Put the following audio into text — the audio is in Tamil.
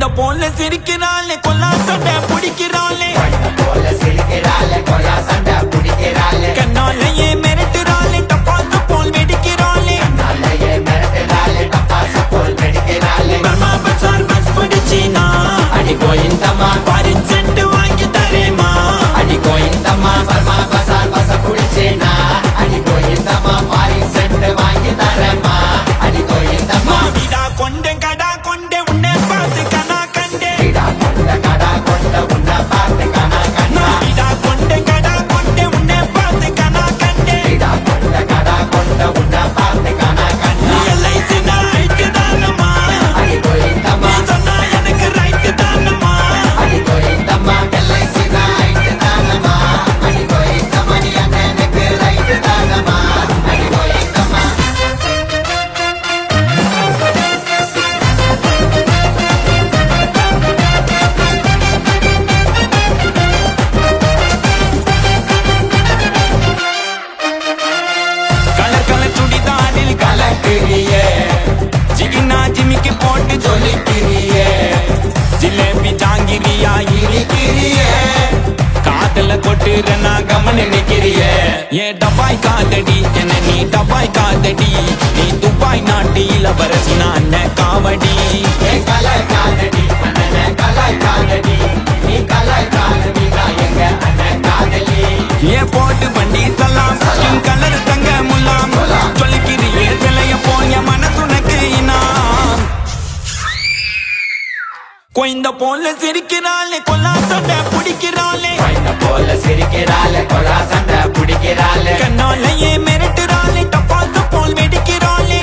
கொய்ந்த போல சிரிக்கிறாளே கொல்லா சண்டை பிடிக்கிறாளே கண்ணாலேயே மிரட்டுறாளே டப்பாசு போல் வெடிக்கிறாளே பர்மா பசார் பஸ் பிடிச்சினா அடி கோயிந்தம்மா பாரின் சென்ட் வாங்கி தரேமா அடி கோயிந்தம்மா பர்மா பசார் பஸ் பிடிச்சினா அடி கோயிந்தம்மா பாரின் சென்ட் வாங்கி தரேமா அடி கோயிந்தம்மா விடா கொண்டே கடா கொண்டே உன்னை பார்த்து கனா கண்டே விடா கொண்டே கடா கொண்டே உன்னை பார்த்து கனா கண்டே விடா கொண்டே கடா கொண்டே உன்னை பார்த்து கனா கண்டே விடா கொண்டே கடா கொண்டே உன்னை பார்த்து கனா கண்டே எல்ஐசி ரைட் தானம்மா அடி கோயிந்தம்மா சொன்னா எனக்கு ரைட் தானம்மா அடி கோயிந்தம்மா எல்ஐசி ரைட் தானம்மா அடி கோயிந்தம்மா நீ எனக்கு ரைட் தானம்மா அடி கோயிந்தம்மா கலர் கலர் சுடிதாரில் கலக்கிறியே ஜிகினா ஜிமிக்கு போட்டு ஜொலிக்கிறியே ஜிலேபி ஜாங்கிரியா இருக்கிறியே காதல கொட்டுறனா கமன் நிக்கிறியே ஏ டபாய் காதடி என்ன நீ டபாய் காதடி நீ துபாய் நாட்டு இளவரசி நான் காவடி ஏ கலாய் காதடி அண்ணன் கலாய் காதடி நீ கலாய் காதடி எங்க அண்ணன் காதலி ஏ போட்டு வண்டி சலாம் ஸ்கின் கலர் தங்க முலாம் சொல்லிக்கிறியே சிலைய போய மனசுனக்கு இனாம் கொய்ந்த போல சிரிக்கிறாளே கொல்லா சண்டை பிடிக்கிறாளே கண்ணாலேயே மிரட்டுறாளே டப்பாசு போல் வெடிக்கிறாளே